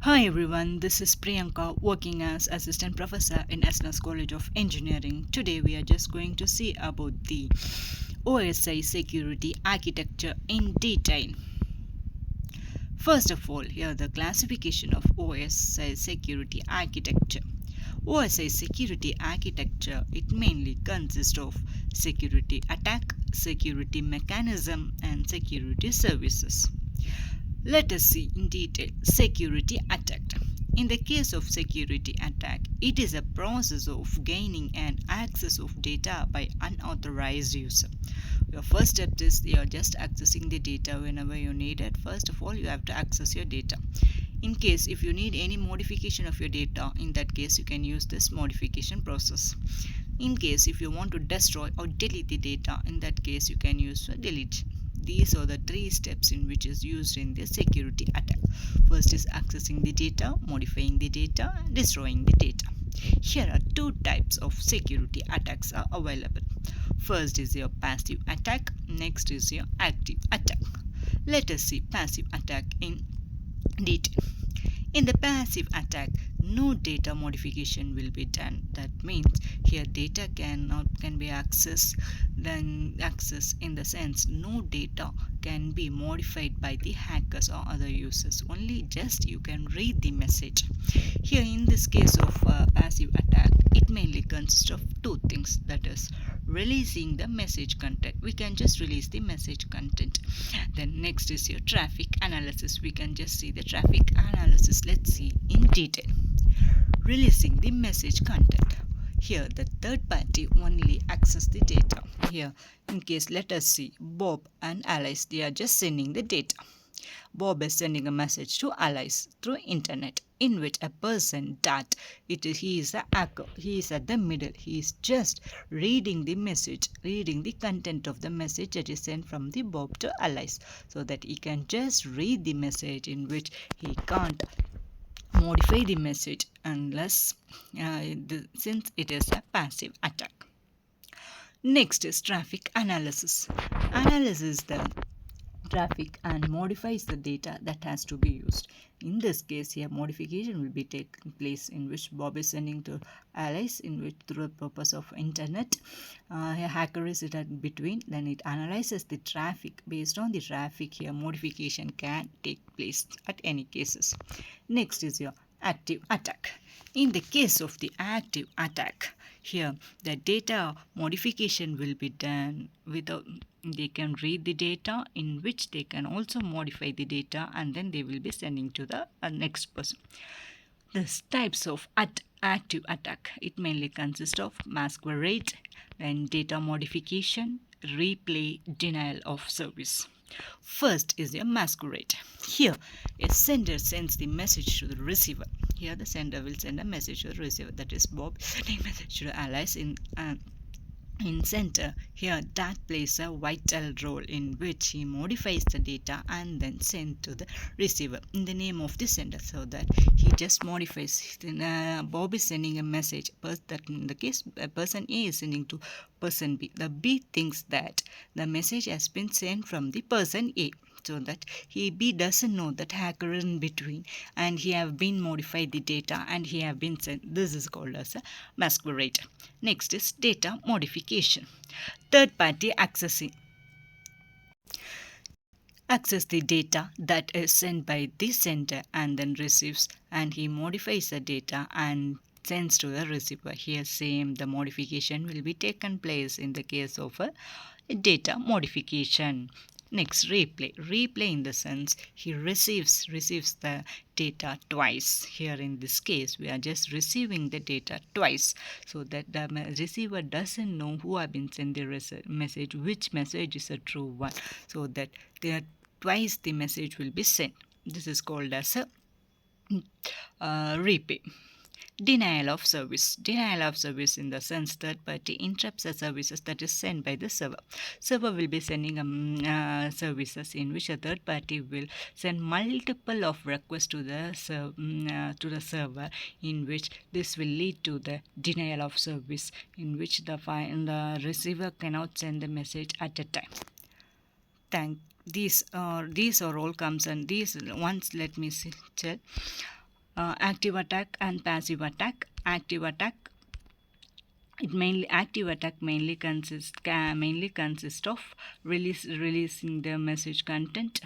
Hi everyone, this is Priyanka working as Assistant Professor in SNS College of Engineering. Today we are just going to see about the OSI Security Architecture in detail. First of all, here the classification of OSI Security Architecture. OSI Security Architecture, it mainly consists of security attack, security mechanism and security services. Let us see in detail security attack. In the case of security attack, it is a process of gaining an access of data by unauthorized user. Your first step is you are just accessing the data whenever you need it. First of all, you have to access your data. In case if you need any modification of your data, in that case you can use this modification process. In case if you want to destroy or delete the data, in that case you can use delete. These are the three steps in which is used in the security attack. First is accessing the data, modifying the data, and destroying the data. Here are two types of security attacks are available. First is your passive attack, next is your active attack. Let us see passive attack in detail. In the passive attack, no data modification will be done. That means here data can be accessed, then access in the sense no data can be modified by the hackers or other users. Only just you can read the message. Here in this case of passive attack, it mainly consists of two things, that is releasing the message content. We can just release the message content. Then next is your traffic analysis. We can just see the traffic analysis. Let's see in detail. Releasing the message content. Here the third party only access the data. Here in case let us see Bob and Alice, they are just sending the data. Bob is sending a message to Alice through internet, in which a person that he is a hacker. He is at the middle. He is just reading the message, reading the content of the message that is sent from the Bob to Alice, so that he can just read the message, in which he can't modify the message unless since it is a passive attack. Next is traffic analysis. Analyzes the traffic and modifies the data that has to be used. In this case, here modification will be taking place in which Bob is sending to Alice, in which through the purpose of internet, a hacker is in between. Then it analyzes the traffic. Based on the traffic, here modification can take place at any cases. Next is your active attack. In the case of the active attack, here the data modification will be done without. They can read the data, in which they can also modify the data, and then they will be sending to the next person. The types of active attack, it mainly consists of masquerade, then data modification, replay, denial of service. First is your masquerade. Here, a sender sends the message to the receiver. Here, the sender will send a message to the receiver. That is Bob sending message to Alice in center. Here that plays a vital role, in which he modifies the data and then send to the receiver in the name of the sender, so that he just modifies. Bob is sending a message, that in the case person A is sending to person B. The B thinks that the message has been sent from the person A, so that B doesn't know that hacker is in between, and he have been modified the data and he have been sent. This is called as a masquerade. Next is data modification. Third party access the data that is sent by the sender and then receives, and he modifies the data and sends to the receiver. Here same the modification will be taken place in the case of a data modification. Next, replay in the sense he receives the data twice. Here in this case we are just receiving the data twice, so that the receiver doesn't know who have been sent the message, which message is a true one, so that twice the message will be sent. This is called as a replay. Denial of service. Denial of service in the sense third party interrupts the services that is sent by the server. Server will be sending services, in which a third party will send multiple of requests to the server, in which this will lead to the denial of service, in which the receiver cannot send the message at a time. These are all comes, and these once let me tell. Active attack and passive attack. Active attack mainly consists of releasing the message content.